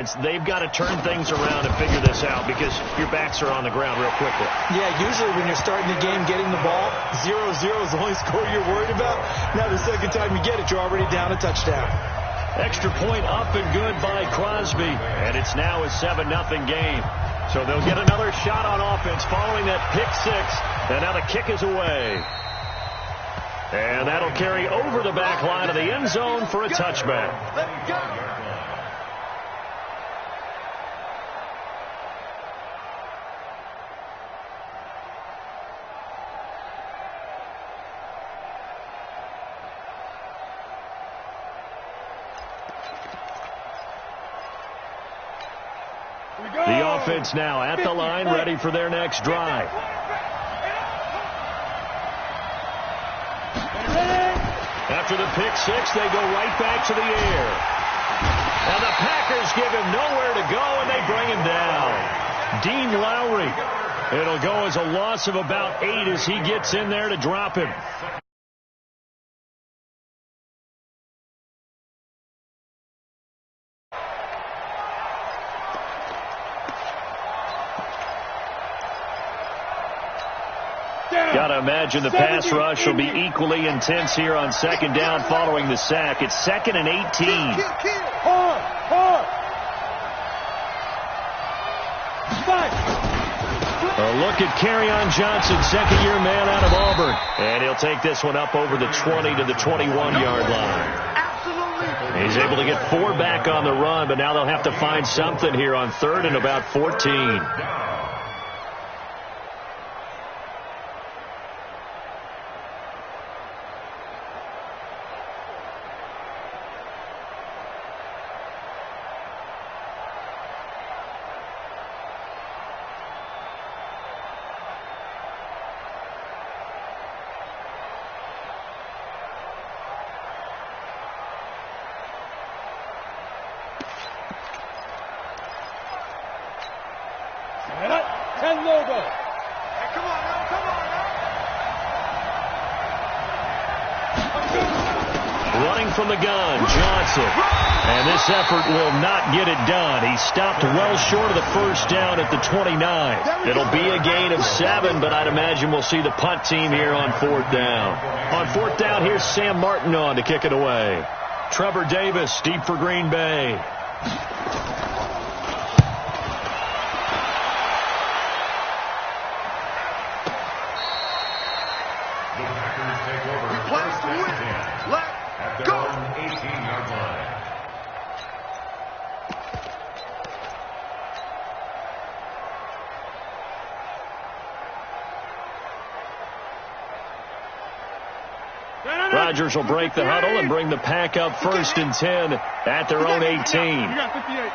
They've got to turn things around and figure this out because your backs are on the ground real quickly. Yeah, usually when you're starting the game getting the ball, 0-0 is the only score you're worried about. Now the second time you get it, you're already down a touchdown. Extra point up and good by Crosby. And it's now a 7-0 game. So they'll get another shot on offense following that pick six. And now the kick is away. And that'll carry over the back line of the end zone for a touchback. Let's go. The offense now at the line, ready for their next drive. After the pick six, they go right back to the air. And the Packers give him nowhere to go, and they bring him down. Dean Lowry. It'll go as a loss of about 8 as he gets in there to drop him. Got to imagine the pass rush will be equally intense here on second down following the sack. It's 2nd and 18. A look at Kerryon Johnson, second-year man out of Auburn. And he'll take this one up over the 20 to the 21-yard line. He's able to get 4 back on the run, but now they'll have to find something here on 3rd and about 14. Running from the gun, Johnson. And this effort will not get it done. He stopped well short of the first down at the 29. It'll be a gain of 7, but I'd imagine we'll see the punt team here on 4th down. On 4th down, here's Sam Martin on to kick it away. Trevor Davis, deep for Green Bay. Rodgers will break the huddle and bring the pack up 1st and 10 at their own 18. You got 58.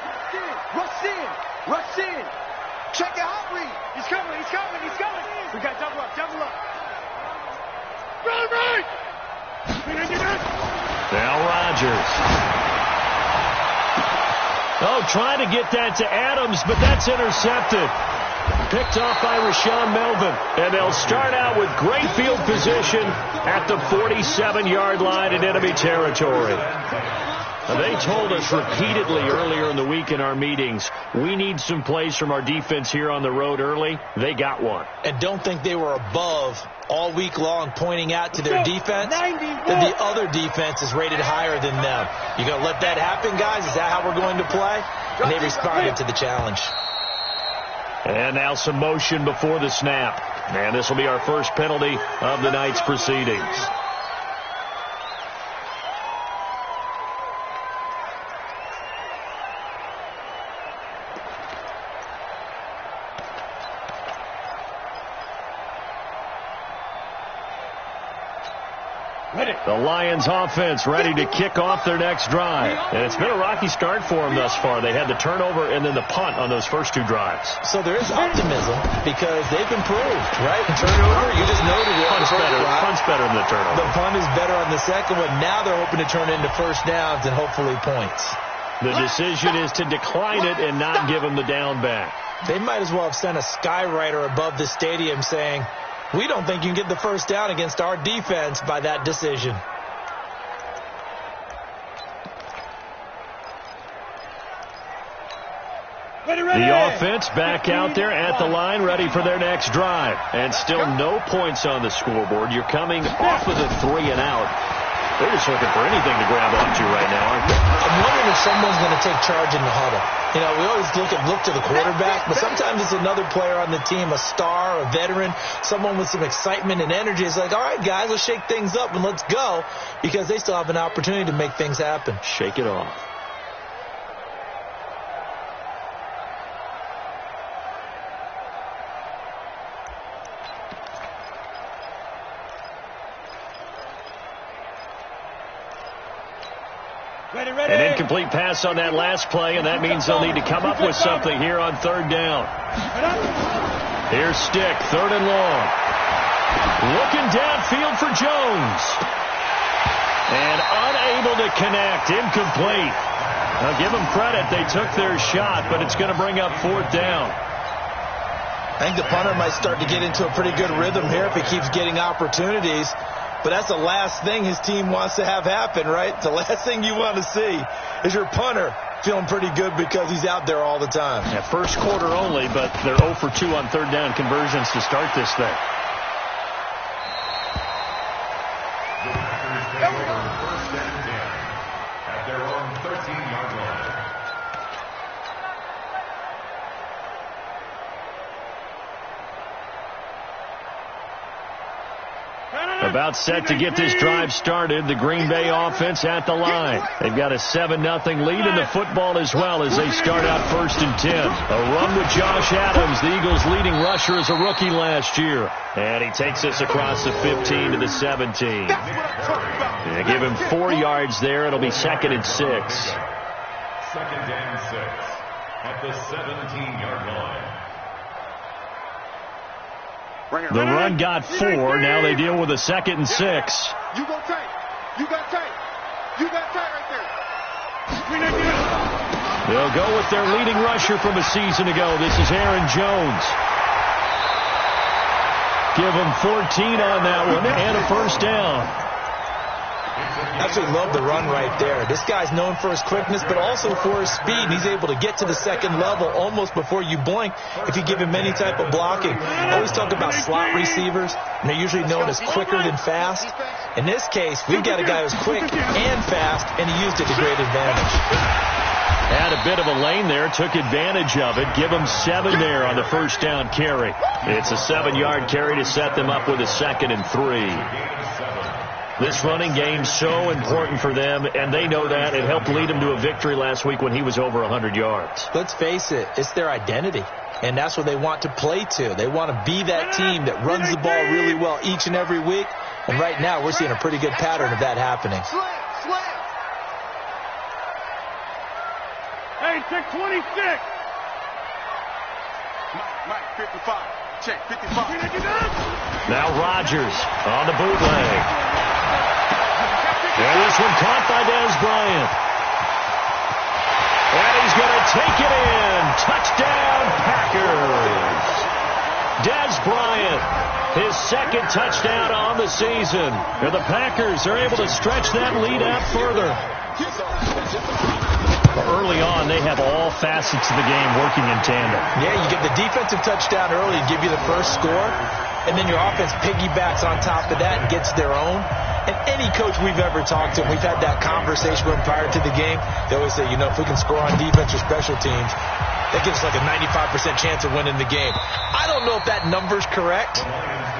Rush in. Check your hot read. He's coming. We got double up. Run right. Now Rodgers. Oh, trying to get that to Adams, but that's intercepted. Picked off by Rashaan Melvin. And they'll start out with great field position at the 47-yard line in enemy territory. Now, they told us repeatedly earlier in the week in our meetings, we need some plays from our defense here on the road early. They got one. And don't think they were above all week long pointing out to their defense that the other defense is rated higher than them. You going to let that happen, guys? Is that how we're going to play? And they responded to the challenge. And now some motion before the snap. And this will be our first penalty of the night's proceedings. The Lions offense ready to kick off their next drive. And it's been a rocky start for them thus far. They had the turnover and then the punt on those first 2 drives. So there is optimism because they've improved, right? Turnover, you just noted it. Punt's better than the turnover. The punt is better on the second one. Now they're hoping to turn it into first downs and hopefully points. The decision is to decline it and not give them the down back. They might as well have sent a skywriter above the stadium saying, we don't think you can get the first down against our defense by that decision. The offense back out there at the line, ready for their next drive. And still no points on the scoreboard. You're coming off of the 3 and out. They're just looking for anything to grab onto right now, aren't they? I'm wondering if someone's going to take charge in the huddle. You know, we always look to the quarterback, but sometimes it's another player on the team, a star, a veteran, someone with some excitement and energy. It's like, all right, guys, let's shake things up and let's go, because they still have an opportunity to make things happen. Shake it off. An incomplete pass on that last play, and that means they'll need to come up with something here on 3rd down. Here's Stick, 3rd and long. Looking downfield for Jones. And unable to connect, incomplete. Now give them credit, they took their shot, but it's going to bring up 4th down. I think the punter might start to get into a pretty good rhythm here if he keeps getting opportunities. But that's the last thing his team wants to have happen, right? The last thing you want to see is your punter feeling pretty good because he's out there all the time. Yeah, first quarter only, but they're 0 for 2 on 3rd down conversions to start this thing. At their own 13-yard line. About set to get this drive started. The Green Bay offense at the line. They've got a 7-0 lead in the football as well as they start out 1st and 10. A run with Josh Adams, the Eagles' leading rusher as a rookie last year. And he takes us across the 15 to the 17. They give him 4 yards there. It'll be 2nd and 6. 2nd and 6 at the 17-yard line. The run got 4. Now they deal with a 2nd and 6. You go tight. You got tight. You got tight right there. They'll go with their leading rusher from a season ago. This is Aaron Jones. Give him 14 on that one and a 1st down. Absolutely love the run right there. This guy's known for his quickness, but also for his speed. He's able to get to the 2nd level almost before you blink if you give him any type of blocking. I always talk about slot receivers, and they're usually known as quicker than fast. In this case, we've got a guy who's quick and fast, and he used it to great advantage. Had a bit of a lane there, took advantage of it. Give him 7 there on the 1st down carry. It's a 7-yard carry to set them up with a 2nd and 3. This running game's so important for them, and they know that. It helped lead them to a victory last week when he was over 100 yards. Let's face it, it's their identity, and that's what they want to play to. They want to be that team that runs the ball really well each and every week, and right now we're seeing a pretty good pattern of that happening. Hey, check 26. Mike, 55. Check 55. Now Rodgers on the bootleg. And this one caught by Dez Bryant. And he's going to take it in. Touchdown, Packers. Dez Bryant, his 2nd touchdown on the season. And the Packers are able to stretch that lead out further. Early on, they have all facets of the game working in tandem. Yeah, you get the defensive touchdown early and give you the first score, and then your offense piggybacks on top of that and gets their own. And any coach we've ever talked to, we've had that conversation with prior to the game, they always say, you know, if we can score on defense or special teams, that gives us like a 95% chance of winning the game. I don't know if that number's correct,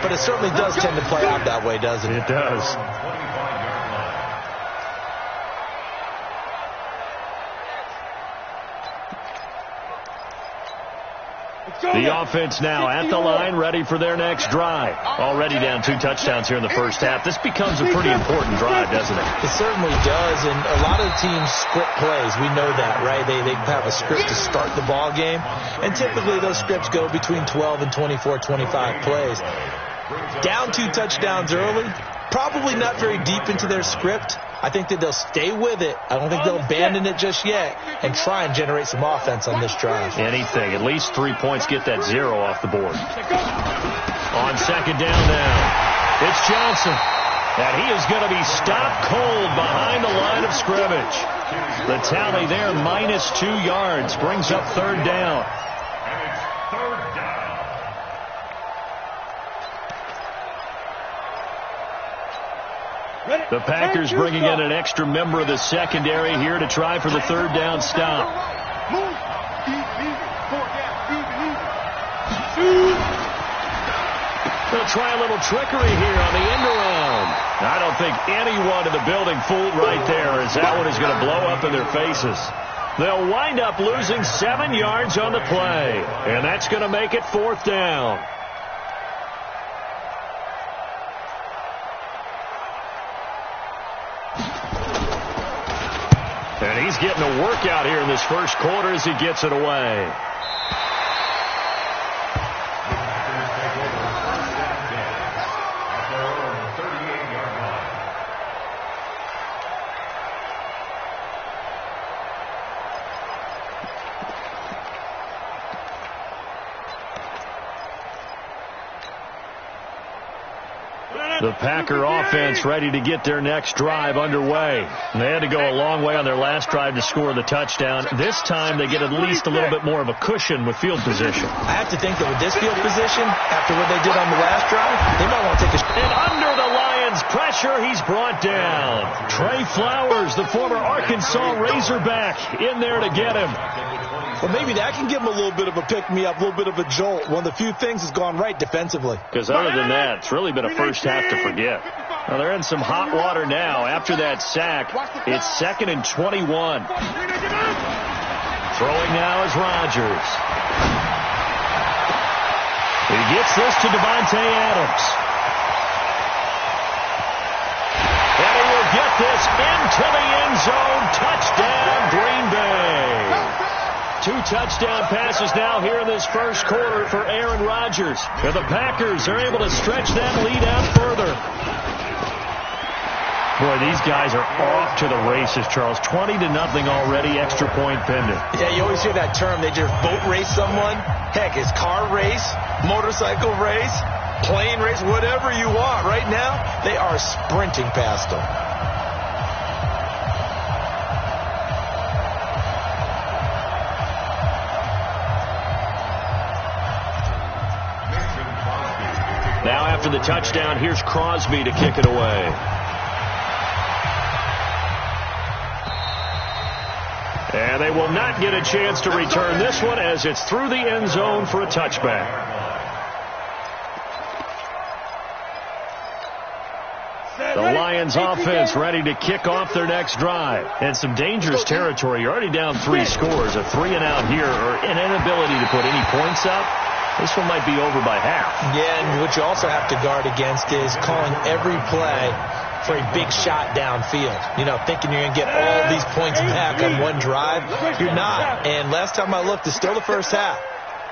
but it certainly does tend to play out that way, doesn't it? It does. The offense now at the line, ready for their next drive. Already down 2 touchdowns here in the first half. This becomes a pretty important drive, doesn't it? It certainly does, and a lot of teams script plays. We know that, right? They have a script to start the ball game, and typically those scripts go between 12 and 24, 25 plays. Down 2 touchdowns early, probably not very deep into their script. I think that they'll stay with it. I don't think they'll abandon it just yet and try and generate some offense on this drive. Anything. At least 3 points, get that 0 off the board. On 2nd down now, it's Johnson. And he is going to be stopped cold behind the line of scrimmage. The tally there, -2 yards, brings up third down. And it's third down. The Packers bringing in an extra member of the secondary here to try for the third down stop. They'll try a little trickery here on the end around. I don't think anyone in the building fooled right there, as that one is going to blow up in their faces. They'll wind up losing 7 yards on the play, and that's going to make it fourth down. And he's getting a workout here in this first quarter as he gets it away. The Packer offense ready to get their next drive underway. They had to go a long way on their last drive to score the touchdown. This time they get at least a little bit more of a cushion with field position. I have to think that with this field position, after what they did on the last drive, they might want to take a... And under the Lions' pressure, he's brought down. Trey Flowers, the former Arkansas Razorback, in there to get him. Well, maybe that can give him a little bit of a pick-me-up, a little bit of a jolt. One of the few things has gone right defensively. Because other than that, it's really been a first half to forget. Well, they're in some hot water now. After that sack, it's 2nd and 21. Throwing now is Rodgers. He gets this to Davante Adams. And he will get this into the end zone. Touchdown, Green Bay. 2 touchdown passes now here in this first quarter for Aaron Rodgers. And the Packers are able to stretch that lead out further. Boy, these guys are off to the races, Charles. 20-0 already, extra point pending. Yeah, you always hear that term. They just boat race someone. Heck, it's car race, motorcycle race, plane race, whatever you want. Right now, they are sprinting past them. Now after the touchdown, here's Crosby to kick it away. And they will not get a chance to return this one as it's through the end zone for a touchback. The Lions offense ready to kick off their next drive. And some dangerous territory. You're already down 3 scores. A 3-and-out here or an inability to put any points up. This one might be over by half. Yeah, and what you also have to guard against is calling every play for a big shot downfield. You know, thinking you're going to get all these points back on one drive. You're not. And last time I looked, it's still the first half.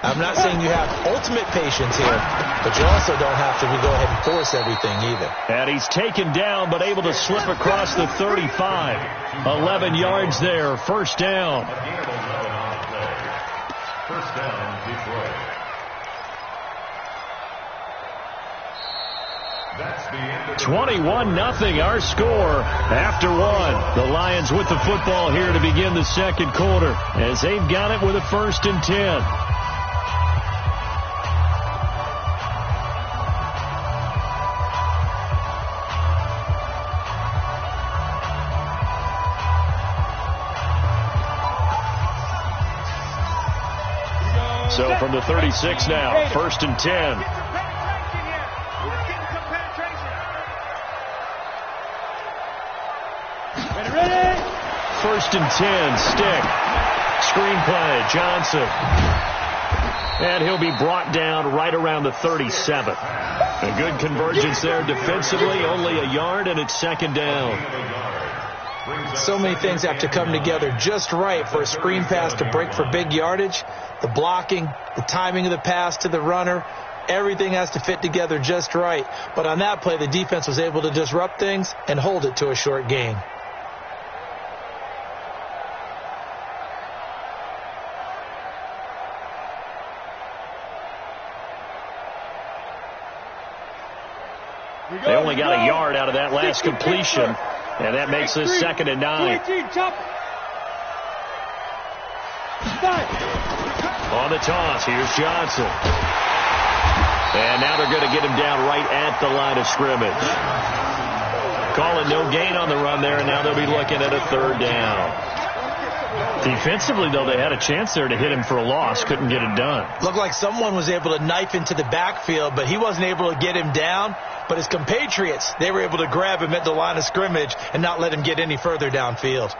I'm not saying you have ultimate patience here, but you also don't have to go ahead and force everything either. And he's taken down, but able to slip across the 35. 11 yards there, first down. First down, Detroit. 21-0 our score after one. The Lions with the football here to begin the second quarter as they've got it with a 1st and 10. So from the 36 now, 1st and 10. First and 10, stick. Screenplay, Johnson. And he'll be brought down right around the 37. A good convergence there defensively, only a yard, and it's 2nd down. So many things have to come together just right for a screen pass to break for big yardage. The blocking, the timing of the pass to the runner, everything has to fit together just right. But on that play, the defense was able to disrupt things and hold it to a short gain. They only got a yard out of that last completion, and that makes this 2nd and 9. On the toss, here's Johnson. And now they're going to get him down right at the line of scrimmage. Calling no gain on the run there, and now they'll be looking at a third down. Defensively, though, they had a chance there to hit him for a loss. Couldn't get it done. Looked like someone was able to knife into the backfield, but he wasn't able to get him down. But his compatriots, they were able to grab him at the line of scrimmage and not let him get any further downfield.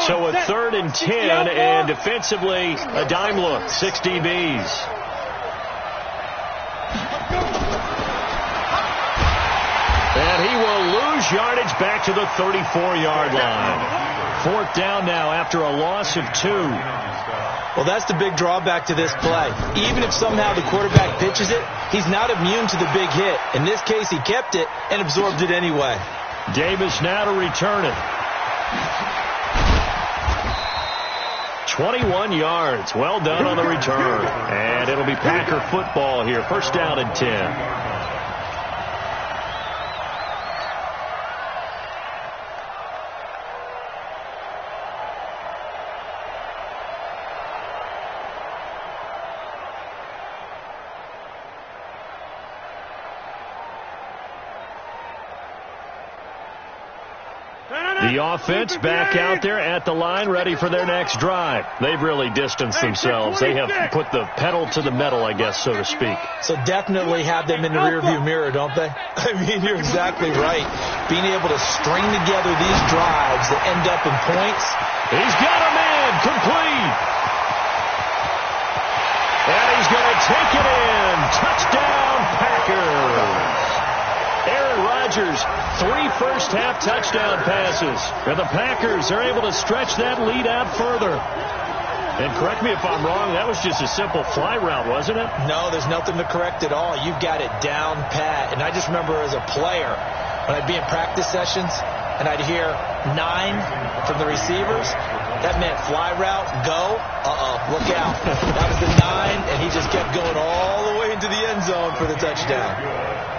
So a 3rd and 10, and defensively, a dime look, 6 DBs. And he will lose yardage back to the 34-yard line. 4th down now after a loss of 2. Well, that's the big drawback to this play. Even if somehow the quarterback pitches it, he's not immune to the big hit. In this case, he kept it and absorbed it anyway. Davis now to return it. 21 yards. Well done on the return. And it'll be Packer football here. 1st down and 10. The offense back out there at the line, ready for their next drive. They've really distanced themselves. They have put the pedal to the metal, I guess, so to speak. So definitely have them in the rearview mirror, don't they? I mean, you're exactly right. Being able to string together these drives that end up in points. He's got a man, complete. And he's going to take it in. Touchdown, Packers. Aaron Rodgers, 3 first-half touchdown passes. And the Packers are able to stretch that lead out further. And correct me if I'm wrong, that was just a simple fly route, wasn't it? No, there's nothing to correct at all. You've got it down pat. And I just remember as a player, when I'd be in practice sessions, and I'd hear 9 from the receivers, that meant fly route, go, look out. That was the 9, and he just kept going all the way into the end zone for the touchdown.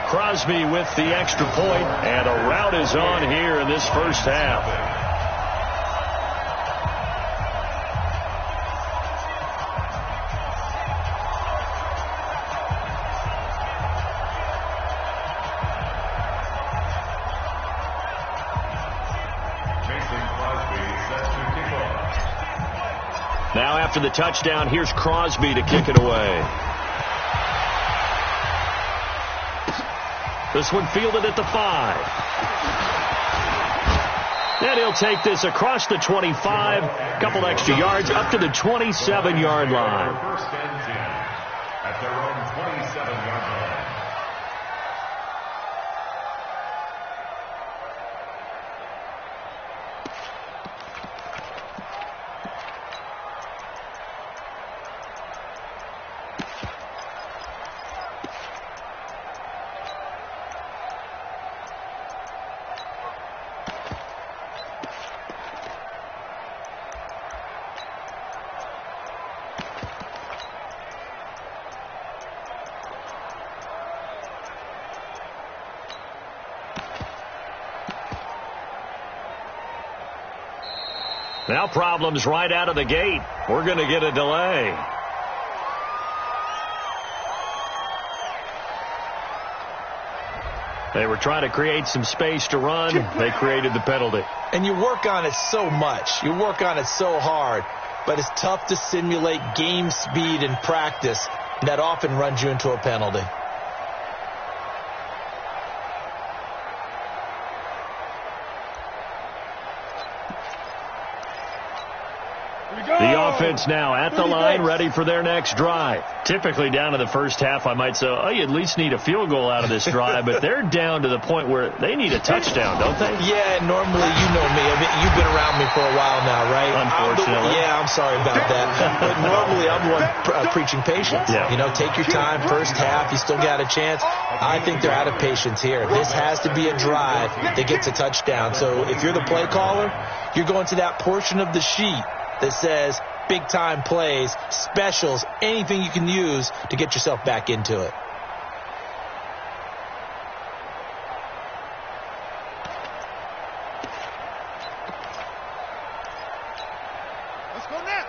Crosby with the extra point, and a route is on here in this first half. Now after the touchdown, here's Crosby to kick it away. This one fielded at the 5. And he'll take this across the 25, a couple extra yards, up to the 27-yard line. First and 10 at their own 27-yard line. Now problems right out of the gate. We're going to get a delay. They were trying to create some space to run. They created the penalty. And you work on it so much. You work on it so hard. But it's tough to simulate game speed in practice. And that often runs you into a penalty. The offense now at the line, ready for their next drive. Typically down to the first half, I might say, oh, you at least need a field goal out of this drive. But they're down to the point where they need a touchdown, don't they? Yeah, normally, you know me. I mean, you've been around me for a while now, right? Unfortunately. I'm sorry about that. But normally, I'm the one preaching patience. Yeah. You know, take your time. First half, you still got a chance. I think they're out of patience here. This has to be a drive that gets a touchdown. So if you're the play caller, you're going to that portion of the sheet that says big-time plays, specials, anything you can use to get yourself back into it. Let's go now.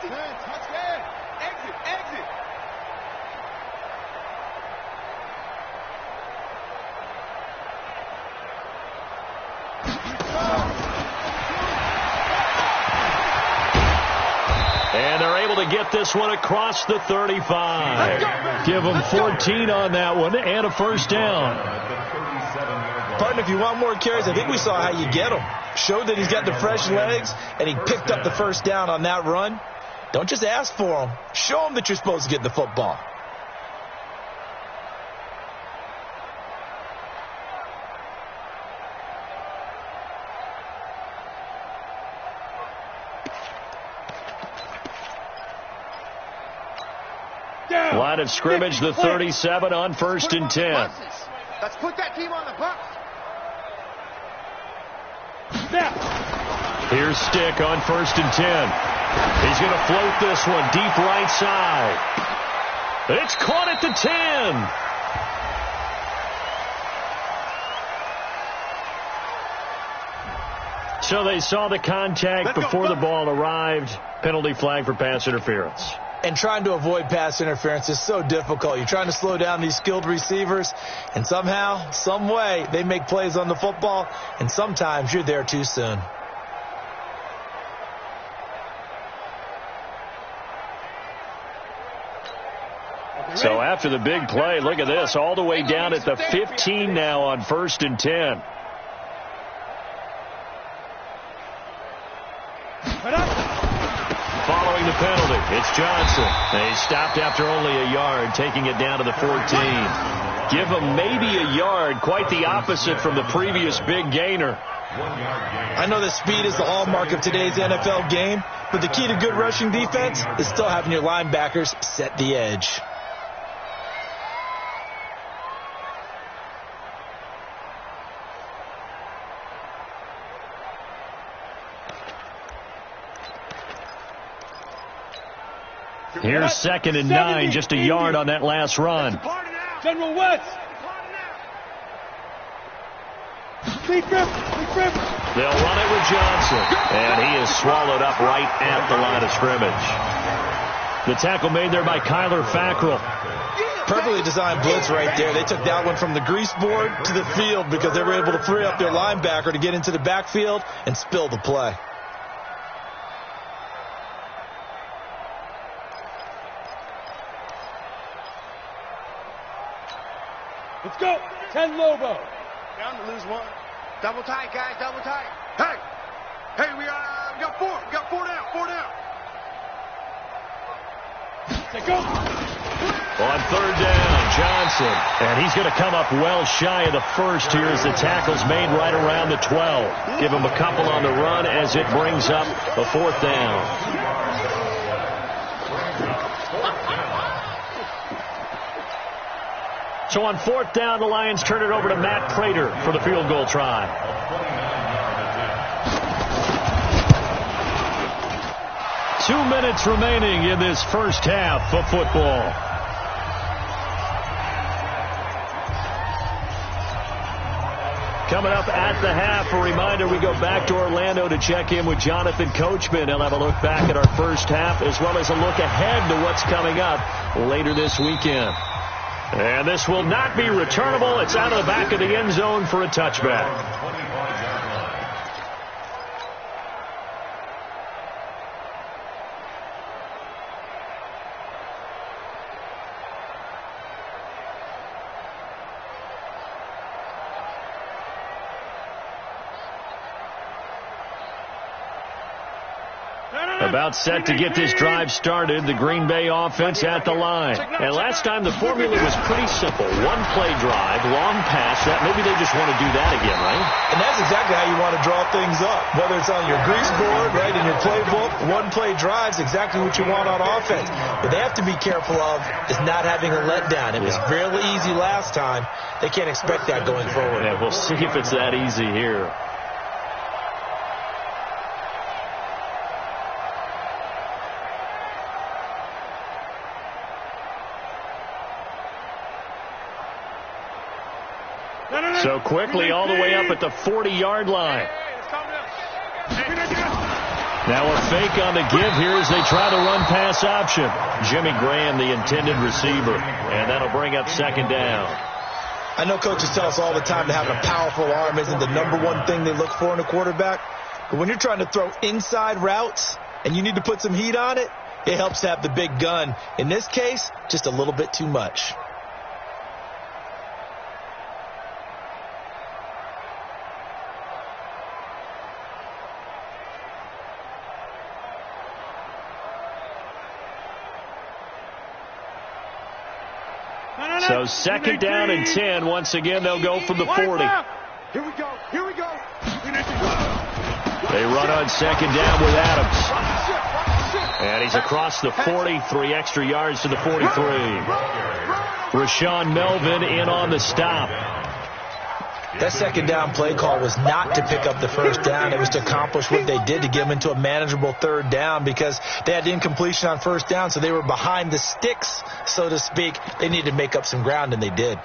Touchdown. Exit, exit. And they're able to get this one across the 35. Give them 14 on that one and a first down. Partner, if you want more carries, I think we saw how you get him. Showed that he's got the fresh legs, and he picked up the first down on that run. Don't just ask for him. Show him that you're supposed to get the football. Line of scrimmage, the 37 on 1st and 10. Let's put that team on the bus. Here's Stick on 1st and 10. He's going to float this one deep right side. It's caught at the 10. So they saw the contact before the ball arrived. Penalty flag for pass interference. And trying to avoid pass interference is so difficult. You're trying to slow down these skilled receivers, and somehow, some way, they make plays on the football, and sometimes you're there too soon. So after the big play, look at this, all the way down at the 15 now on 1st and 10. Following the penalty, it's Johnson. And he's stopped after only a yard, taking it down to the 14. Give him maybe a yard, quite the opposite from the previous big gainer. I know that speed is the hallmark of today's NFL game, but the key to good rushing defense is still having your linebackers set the edge. Here's 2nd and 9, just a yard on that last run. General West. They'll run it with Johnson, and he is swallowed up right at the line of scrimmage. The tackle made there by Kyler Fackrell. Perfectly designed blitz right there. They took that one from the grease board to the field because they were able to free up their linebacker to get into the backfield and spill the play. Let's go. 10 Lobo. Down to lose one. Double tight, guys. Double tight. Hey. Hey, we got 4. We got 4 down. 4 down. Let's go. On 3rd down, Johnson. And he's going to come up well shy of the first here as the tackle's made right around the 12. Give him a couple on the run as it brings up a 4th down. So on 4th down, the Lions turn it over to Matt Prater for the field goal try. Two minutes remaining in this first half of football. Coming up at the half, a reminder, we go back to Orlando to check in with Jonathan Coachman. He'll have a look back at our first half as well as a look ahead to what's coming up later this weekend. And this will not be returnable. It's out of the back of the end zone for a touchback. About set to get this drive started, the Green Bay offense at the line. And last time the formula was pretty simple. One play drive, long pass. That maybe they just want to do that again, right? And that's exactly how you want to draw things up. Whether it's on your grease board, right, in your playbook, one play drive is exactly what you want on offense. But they have to be careful of is not having a letdown. It was fairly easy last time. They can't expect that going forward. Yeah, we'll see if it's that easy here. So quickly all the way up at the 40-yard line. Now a fake on the give here as they try to run pass option. Jimmy Graham, the intended receiver, and that'll bring up second down. I know coaches tell us all the time that having a powerful arm isn't the #1 thing they look for in a quarterback. But when you're trying to throw inside routes and you need to put some heat on it, it helps to have the big gun. In this case, just a little bit too much. So second down and 10. Once again, they'll go from the 40. Here we go. Here we go. They run on second down with Adams. And he's across the 40, 3 extra yards to the 43. Rashaan Melvin in on the stop. That second down play call was not to pick up the first down. It was to accomplish what they did to get them into a manageable third down because they had incompletion on first down, so they were behind the sticks, so to speak. They needed to make up some ground, and they did.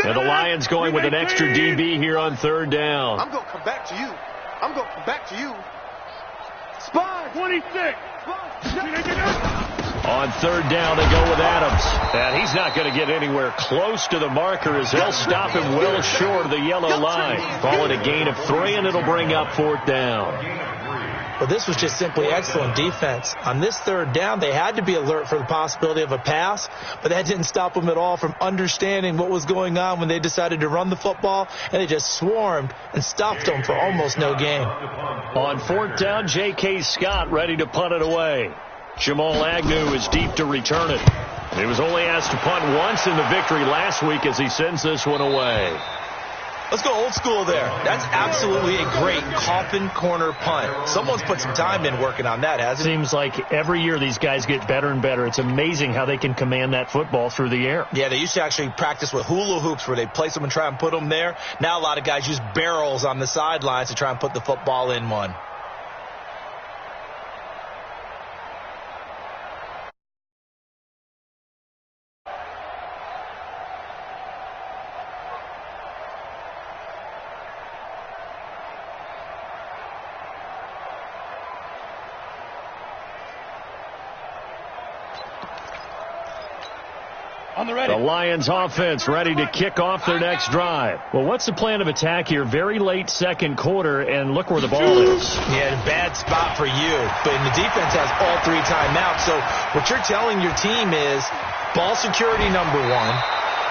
And the Lions going with an extra DB here on third down. I'm going to come back to you. I'm going to come back to you. Spy 26. On third down, they go with Adams. And he's not going to get anywhere close to the marker as they'll stop him well short of the yellow line. Ball at a gain of 3, and it'll bring up fourth down. Well, this was just simply excellent defense. On this third down, they had to be alert for the possibility of a pass, but that didn't stop them at all from understanding what was going on when they decided to run the football, and they just swarmed and stopped them for almost no gain. On fourth down, J.K. Scott ready to punt it away. Jamal Agnew is deep to return it. He was only asked to punt once in the victory last week as he sends this one away. Let's go old school there. That's absolutely a great coffin corner punt. Someone's put some time in working on that, hasn't it? Seems like every year these guys get better and better. It's amazing how they can command that football through the air. Yeah, they used to actually practice with hula hoops where they place them and try and put them there. Now a lot of guys use barrels on the sidelines to try and put the football in one. The Lions offense ready to kick off their next drive. Well, what's the plan of attack here? Very late second quarter, and look where the ball is. Yeah, bad spot for you. But the defense has all 3 timeouts. So what you're telling your team is ball security number 1.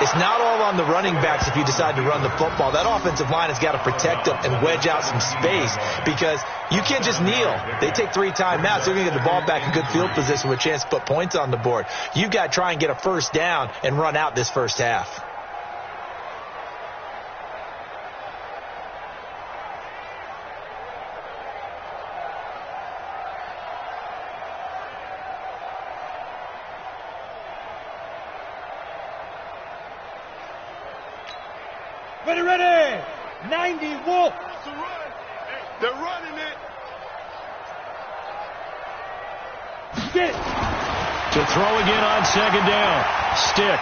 It's not all on the running backs if you decide to run the football. That offensive line has got to protect them and wedge out some space because you can't just kneel. They take 3 timeouts. They're going to get the ball back in good field position with a chance to put points on the board. You've got to try and get a first down and run out this first half. Ready. 90 Wolf. They're running it. Stick. To throw again on second down. Stick.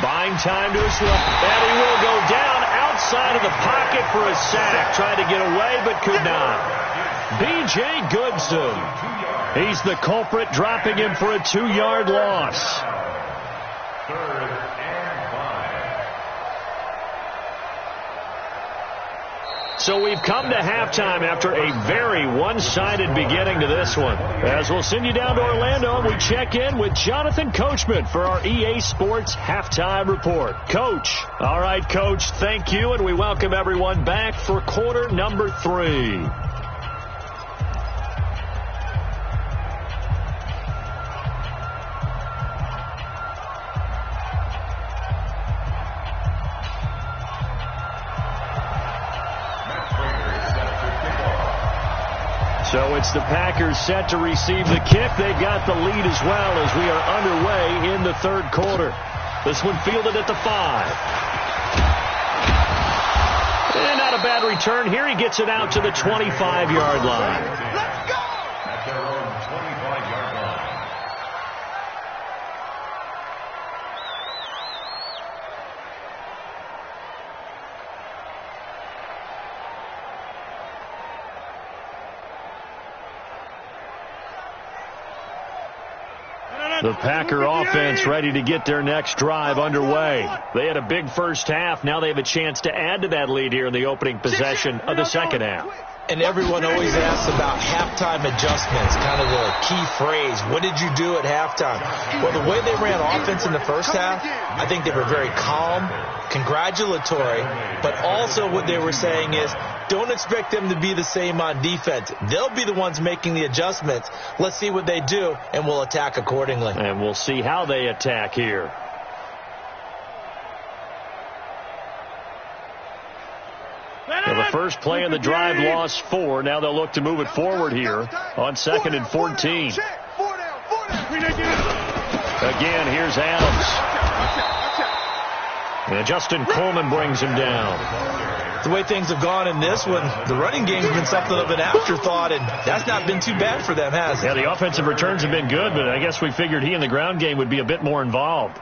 Buying time to his left. And he will go down outside of the pocket for a sack. Tried to get away but could not. B.J. Goodson. He's the culprit, dropping him for a 2-yard loss. Third and 5. So we've come to halftime after a very one-sided beginning to this one. As we'll send you down to Orlando, we check in with Jonathan Coachman for our EA Sports Halftime Report. Coach. All right, Coach, thank you, and we welcome everyone back for quarter number 3. So it's the Packers set to receive the kick. They've got the lead as well as we are underway in the third quarter. This one fielded at the 5. And out not a bad return here. He gets it out to the 25-yard line. Let's go! At their own 25-yard line. The Packer offense ready to get their next drive underway. They had a big first half. Now they have a chance to add to that lead here in the opening possession of the second half. And everyone always asks about halftime adjustments, kind of the key phrase. What did you do at halftime? Well, the way they ran offense in the first half, I think they were very calm, congratulatory, but also what they were saying is, don't expect them to be the same on defense. They'll be the ones making the adjustments. Let's see what they do, and we'll attack accordingly. And we'll see how they attack here. Well, the first play of the drive lost 4. Now they'll look to move it forward here on 2nd and 14. Again, here's Adams. And Justin Coleman brings him down. The way things have gone in this one, the running game's been something of an afterthought, and that's not been too bad for them, has it? Yeah, the offensive returns have been good, but I guess we figured he in the ground game would be a bit more involved.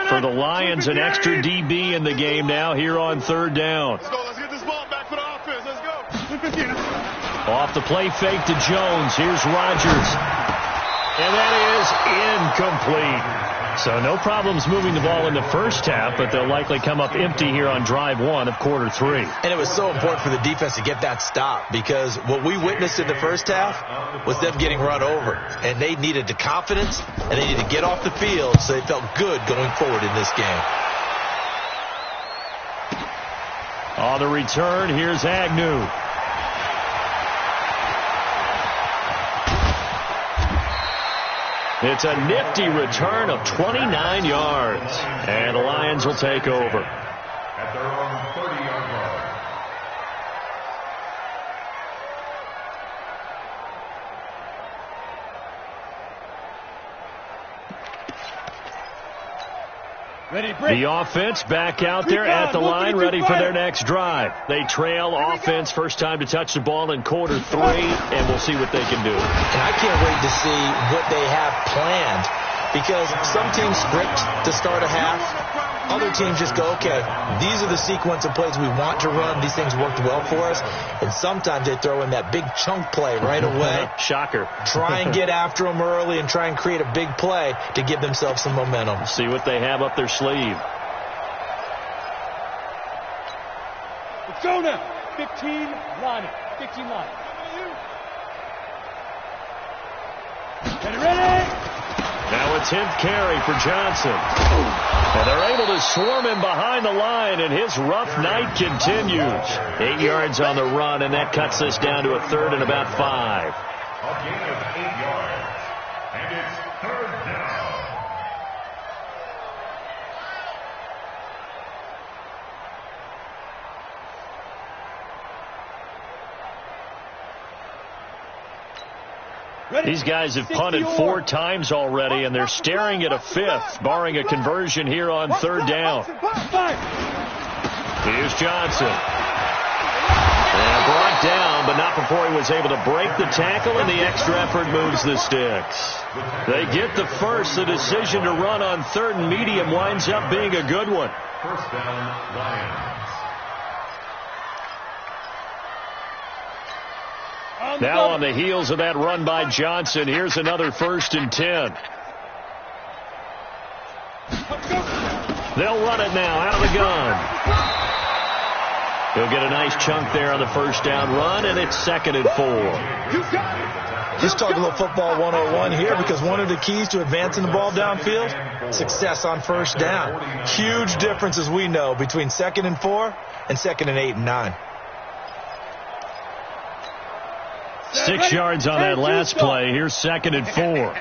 For the Lions, an extra DB in the game now here on 3rd down. Let's go. Let's get this ball back for the offense. Let's go. Off the play fake to Jones. Here's Rodgers. And that is incomplete. So no problems moving the ball in the first half, but they'll likely come up empty here on drive 1 of quarter 3. And it was so important for the defense to get that stop, because what we witnessed in the first half was them getting run over. And they needed the confidence, and they needed to get off the field so they felt good going forward in this game. On the return, here's Agnew. It's a nifty return of 29 yards. And the Lions will take over. At their own 30-yard line. The offense back out there at the line, ready for their next drive. They trail offense, first time to touch the ball in quarter 3, and we'll see what they can do. And I can't wait to see what they have planned, because some teams script to start a half. Other teams just go, okay, these are the sequence of plays we want to run. These things worked well for us. And sometimes they throw in that big chunk play right away. Shocker. Try and get after them early and try and create a big play to give themselves some momentum. See what they have up their sleeve. Let's go now. 15 line. 15 line. Ready? Now it's him carry for Johnson. And they're able to swarm him behind the line, and his rough night continues. 8 yards on the run, and that cuts us down to a 3rd and about 5. A gain of 8 yards. And it's 3rd down. These guys have punted 4 times already, and they're staring at a 5th, barring a conversion here on 3rd down. Here's Johnson. And brought down, but not before he was able to break the tackle, and the extra effort moves the sticks. They get the first. The decision to run on 3rd and medium winds up being a good one. First down, Lions. Now on the heels of that run by Johnson, here's another 1st and 10. They'll run it now out of the gun. He'll get a nice chunk there on the first down run, and it's 2nd and 4. Just talking a little football 101 here, because one of the keys to advancing the ball downfield, success on first down. Huge difference, as we know, between 2nd and 4 and 2nd and 8 and 9. 6 yards on that last play. Here's 2nd and 4.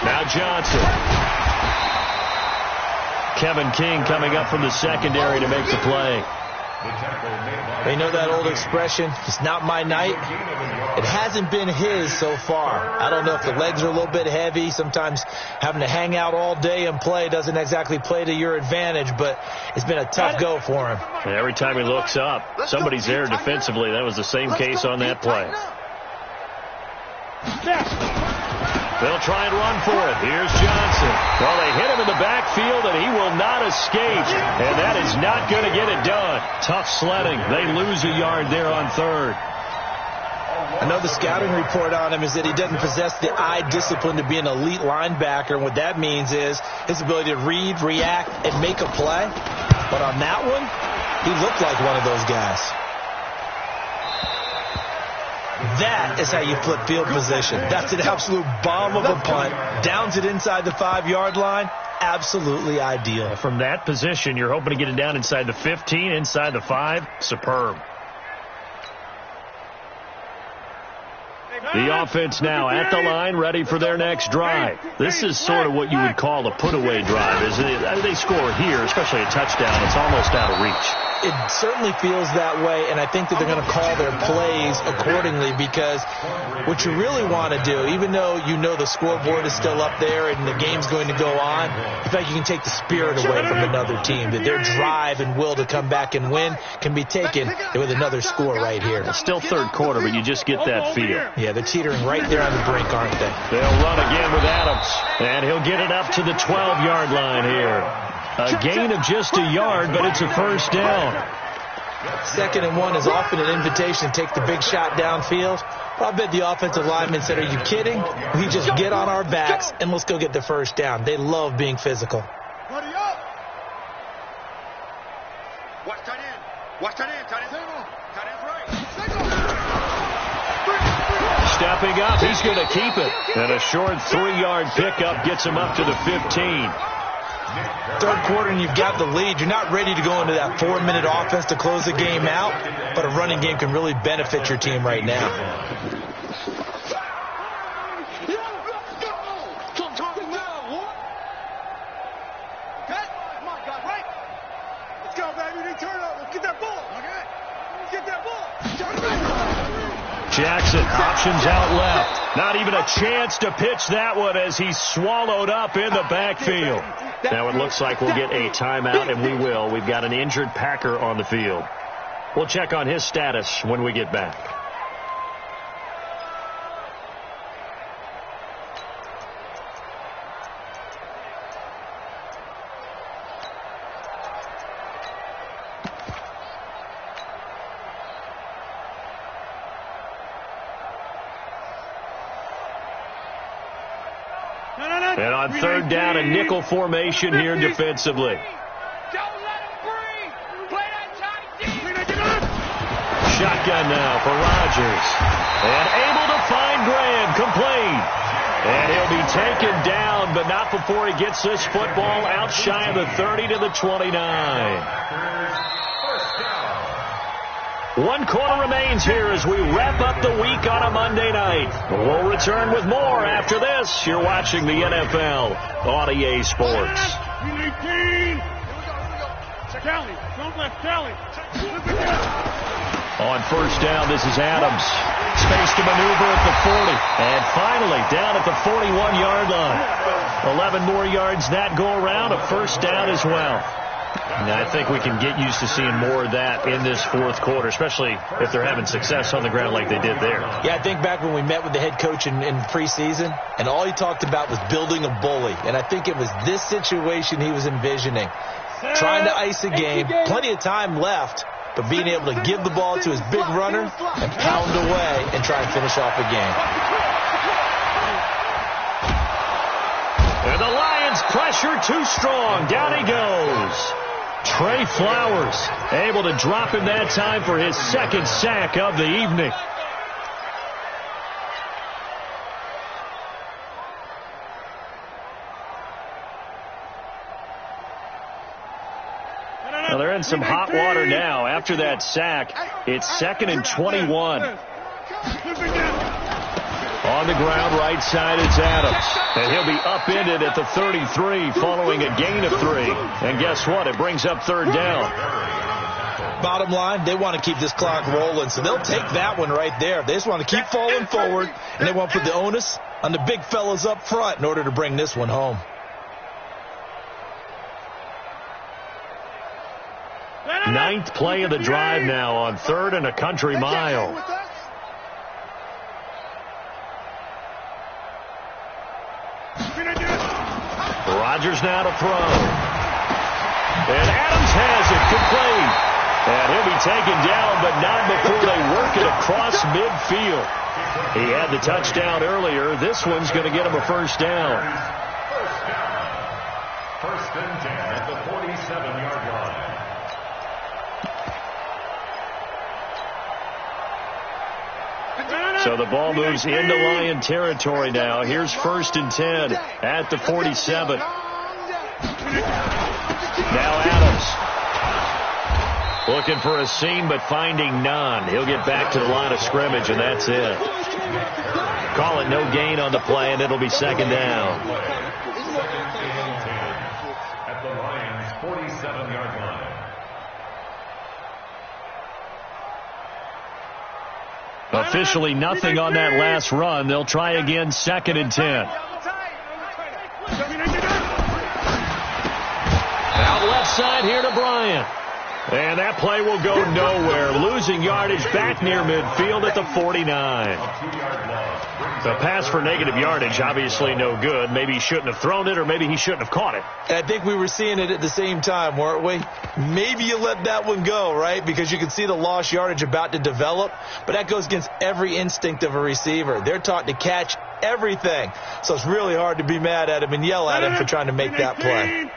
Now Johnson. Kevin King coming up from the secondary to make the play. You know that old expression, it's not my night? It hasn't been his so far. I don't know if the legs are a little bit heavy. Sometimes having to hang out all day and play doesn't exactly play to your advantage, but it's been a tough go for him. And every time he looks up, somebody's there defensively. That was the same case on that play. They'll try and run for it. Here's Johnson. Well, they hit him in the backfield, and he will not escape. And that is not going to get it done. Tough sledding. They lose a yard there on third. I know the scouting report on him is that he doesn't possess the eye discipline to be an elite linebacker. And what that means is his ability to read, react, and make a play. But on that one, he looked like one of those guys. That is how you flip field position. That's an absolute bomb of a punt. Downs it inside the 5-yard line. Absolutely ideal. From that position, you're hoping to get it down inside the 15, inside the 5. Superb. The offense now at the line, ready for their next drive. This is sort of what you would call a put-away drive, isn't it? They score here, especially a touchdown. It's almost out of reach. It certainly feels that way, and I think that they're going to call their plays accordingly, because what you really want to do, even though you know the scoreboard is still up there and the game's going to go on, in fact, you can take the spirit away from another team, that their drive and will to come back and win can be taken with another score right here. It's still third quarter, but you just get that feel. Yeah, they're teetering right there on the brink, aren't they? They'll run again with Adams, and he'll get it up to the 12-yard line here. A gain of just a yard, but it's a first down. 2nd and 1 is often an invitation to take the big shot downfield. I bet the offensive lineman said, are you kidding? We just get on our backs and let's go get the first down. They love being physical. Watch tight end. Watch tight end. Tight end's right. Stepping up, he's going to keep it. And a short 3-yard pickup gets him up to the 15. Third quarter and you've got the lead. You're not ready to go into that 4-minute offense to close the game out, but a running game can really benefit your team right now. Let's go, baby. Turn up. Let's get that ball. Get that ball. Jackson, options out left. Not even a chance to pitch that one as he's swallowed up in the backfield. Now it looks like we'll get a timeout, and we will. We've got an injured Packer on the field. We'll check on his status when we get back. And on third down, a nickel formation here defensively. Shotgun now for Rodgers. And able to find Graham, complete. And he'll be taken down, but not before he gets this football out shy of the 30 to the 29. 1 quarter remains here as we wrap up the week on a Monday night. We'll return with more after this. You're watching the NFL on EA Sports. On first down, this is Adams. Space to maneuver at the 40. And finally, down at the 41-yard line. 11 more yards that go around. A first down as well. And I think we can get used to seeing more of that in this fourth quarter, especially if they're having success on the ground like they did there. Yeah, I think back when we met with the head coach in preseason, and all he talked about was building a bully. And I think it was this situation he was envisioning. Trying to ice a game, plenty of time left, but being able to give the ball to his big runner and pound away and try and finish off a game. And the Lions pressure too strong. Down he goes. Trey Flowers able to drop him that time for his second sack of the evening. Well, they're in some hot water now. After that sack, it's 2nd and 21. On the ground, right side, it's Adams. And he'll be upended at the 33 following a gain of 3. And guess what? It brings up third down. Bottom line, they want to keep this clock rolling, so they'll take that one right there. They just want to keep falling forward, and they want to put the onus on the big fellas up front in order to bring this one home. Ninth play of the drive now on 3rd and a country mile. Rodgers now to throw. And Adams has it complete. And he'll be taken down, but not before they work it across midfield. He had the touchdown earlier. This one's going to get him a first down. First and 10 at the 47-yard line. So the ball moves into Lion territory now. Here's first and 10 at the 47. Now Adams. Looking for a seam, but finding none. He'll get back to the line of scrimmage, and that's it. Call it no gain on the play, and it'll be second down. At the Lions' 47-yard line. Officially nothing on that last run. They'll try again, second and 10. Out left side here to Bryant. And that play will go nowhere. Losing yardage back near midfield at the 49. The pass for negative yardage, obviously no good. Maybe he shouldn't have thrown it, or maybe he shouldn't have caught it. I think we were seeing it at the same time, weren't we? Maybe you let that one go, right? Because you can see the lost yardage about to develop. But that goes against every instinct of a receiver. They're taught to catch everything. So it's really hard to be mad at him and yell at him for trying to make that play.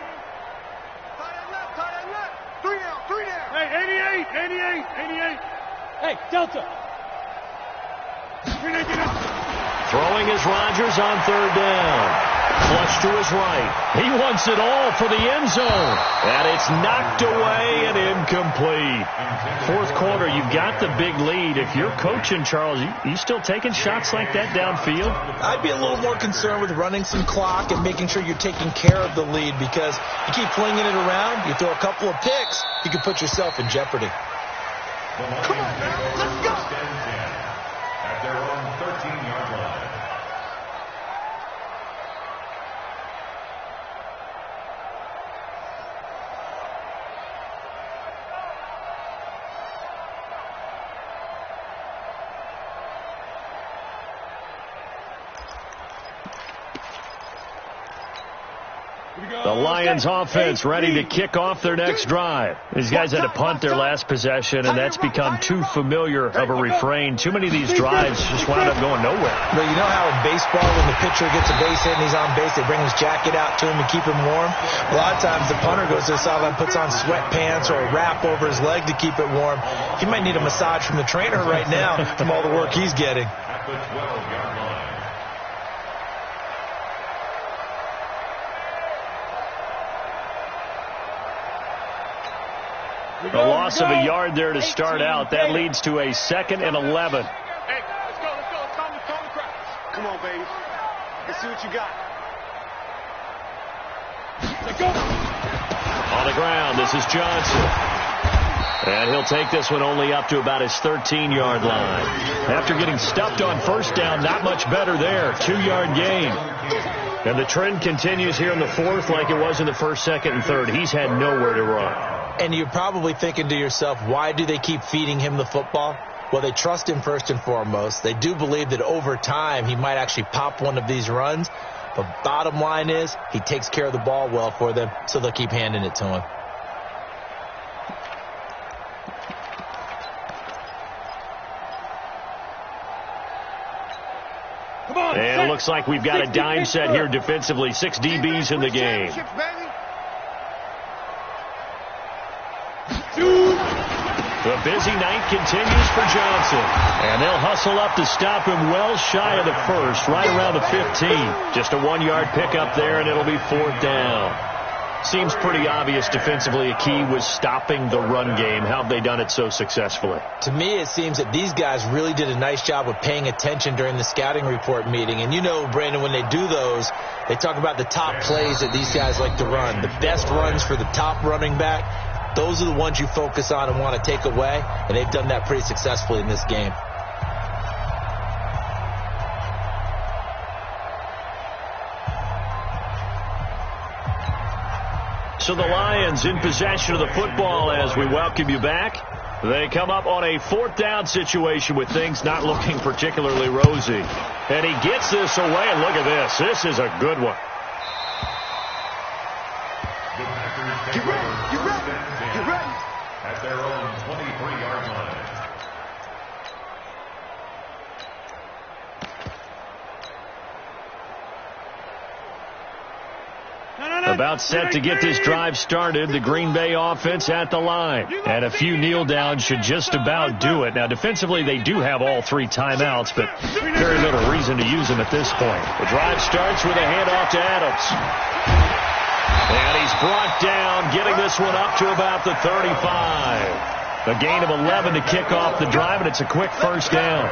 Hey, Delta. Throwing is Rodgers on third down. Flush to his right. He wants it all for the end zone. And it's knocked away and incomplete. Fourth quarter, you've got the big lead. If you're coaching, Charles, you still taking shots like that downfield? I'd be a little more concerned with running some clock and making sure you're taking care of the lead, because you keep flinging it around, you throw a couple of picks, you can put yourself in jeopardy. Come on, man. Let's go. At their own 13-yard line. The Lions offense ready to kick off their next drive. These guys had to punt their last possession, and that's become too familiar of a refrain. Too many of these drives just wound up going nowhere. But you know how in baseball, when the pitcher gets a base hit and he's on base, they bring his jacket out to him to keep him warm? A lot of times the punter goes to the sideline, puts on sweatpants or a wrap over his leg to keep it warm. He might need a massage from the trainer right now from all the work he's getting. At the 12-yard line. A loss of a yard there to start out. That leads to a 2nd and 11. Hey, let's go. Let's calm the crowd. Come on, baby. Let's see what you got. Let's go. On the ground, this is Johnson. And he'll take this one only up to about his 13-yard line. After getting stuffed on first down, not much better there. 2-yard gain. And the trend continues here in the fourth like it was in the first, second, and third. He's had nowhere to run. And you're probably thinking to yourself, why do they keep feeding him the football? Well, they trust him first and foremost. They do believe that over time he might actually pop one of these runs. But bottom line is he takes care of the ball well for them, so they'll keep handing it to him. And it looks like we've got a dime set here defensively. 6 DBs in the game. The busy night continues for Johnson. And they'll hustle up to stop him well shy of the first, right around the 15. Just a 1-yard pickup there, and it'll be 4th down. Seems pretty obvious defensively a key was stopping the run game. How have they done it so successfully? To me, it seems that these guys really did a nice job of paying attention during the scouting report meeting. And you know, Brandon, when they do those, they talk about the top plays that these guys like to run. The best runs for the top running back, those are the ones you focus on and want to take away. And they've done that pretty successfully in this game. So the Lions in possession of the football as we welcome you back. They come up on a 4th down situation with things not looking particularly rosy. And he gets this away, and look at this. This is a good one. Get ready, get ready, get ready. At their own 23-yard line. About set to get this drive started, the Green Bay offense at the line. And a few kneel downs should just about do it. Now, defensively, they do have all 3 timeouts, but very little reason to use them at this point. The drive starts with a handoff to Adams. And he's brought down, getting this one up to about the 35. A gain of 11 to kick off the drive, and it's a quick first down.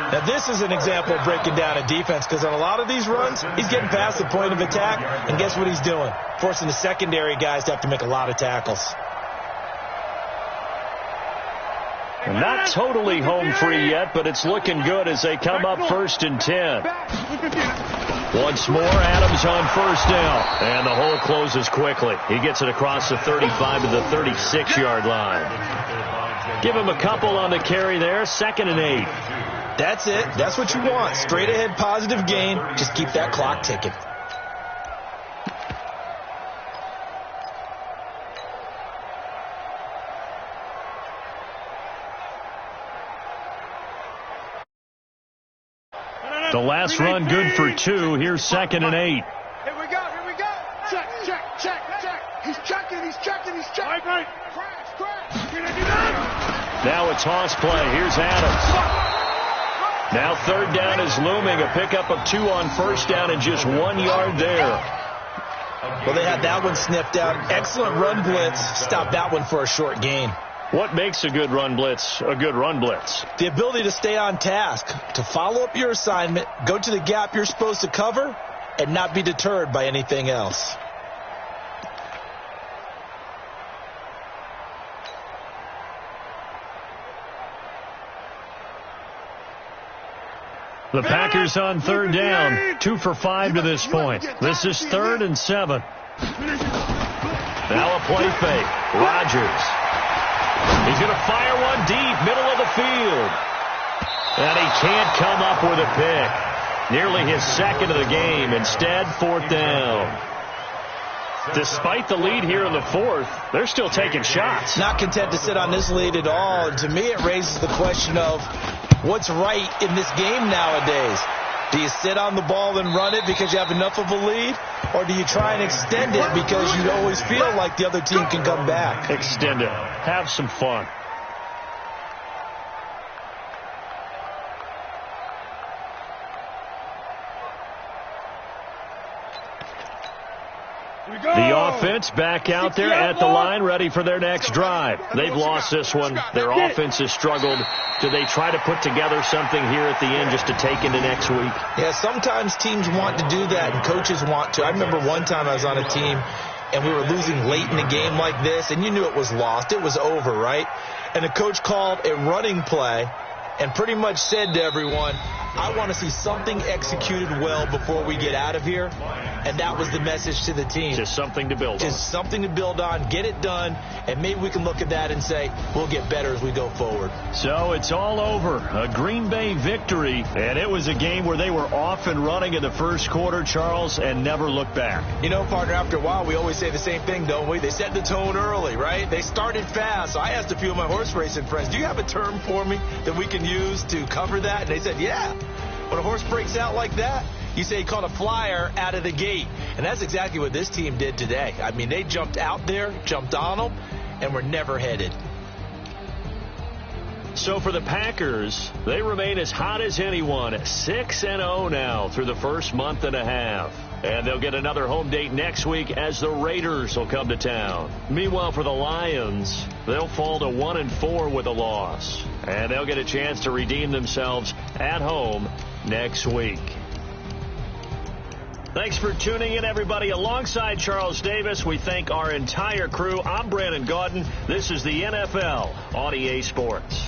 Now, this is an example of breaking down a defense because on a lot of these runs, he's getting past the point of attack, and guess what he's doing? Forcing the secondary guys to have to make a lot of tackles. And not totally home free yet, but it's looking good as they come up 1st and 10. Once more, Adams on first down, and the hole closes quickly. He gets it across the 35 to the 36-yard line. Give him a couple on the carry there, 2nd and 8. That's it. That's what you want. Straight ahead positive gain. Just keep that clock ticking. The last run good for 2. Here's 2nd and 8. Here we go, here we go. Check, check, check, check. He's checking, he's checking, he's checking. Right. Crash. Now a toss play. Here's Adams. Now 3rd down is looming. A pickup of 2 on first down and just 1 yard there. Well, they had that one sniffed out. Excellent run blitz. Stop that one for a short gain. What makes a good run blitz a good run blitz? The ability to stay on task, to follow up your assignment, go to the gap you're supposed to cover, and not be deterred by anything else. The Packers on 3rd down, 2 for 5 to this point. This is 3rd and 7. Now a play fake. Rodgers. He's going to fire one deep, middle of the field. And he can't come up with a pick. Nearly his 2nd of the game. Instead, 4th down. Despite the lead here in the 4th, they're still taking shots. Not content to sit on this lead at all. And to me, it raises the question of what's right in this game nowadays. Do you sit on the ball and run it because you have enough of a lead? Or do you try and extend it because you always feel like the other team can come back? Extend it. Have some fun. The offense back out there at the line, ready for their next drive. They've lost this one. Their offense has struggled. Do they try to put together something here at the end just to take into next week? Yeah, sometimes teams want to do that and coaches want to. I remember one time I was on a team and we were losing late in a game like this, and you knew it was lost. It was over, right? And the coach called a running play and pretty much said to everyone, I want to see something executed well before we get out of here. And that was the message to the team. Just something to build on. Just something to build on, get it done, and maybe we can look at that and say, we'll get better as we go forward. So it's all over. A Green Bay victory, and it was a game where they were off and running in the first quarter, Charles, and never looked back. You know, partner, after a while, we always say the same thing, don't we? They set the tone early, right? They started fast. So I asked a few of my horse racing friends, do you have a term for me that we can use to cover that? And they said, yeah. When a horse breaks out like that, you say he caught a flyer out of the gate. And that's exactly what this team did today. I mean, they jumped out there, jumped on them, and were never headed. So for the Packers, they remain as hot as anyone, 6-0 now through the first month and a half. And they'll get another home date next week as the Raiders will come to town. Meanwhile, for the Lions, they'll fall to 1-4 with a loss. And they'll get a chance to redeem themselves at home next week. Thanks for tuning in, everybody. Alongside Charles Davis, we thank our entire crew. I'm Brandon Gaudin. This is the NFL on EA Sports.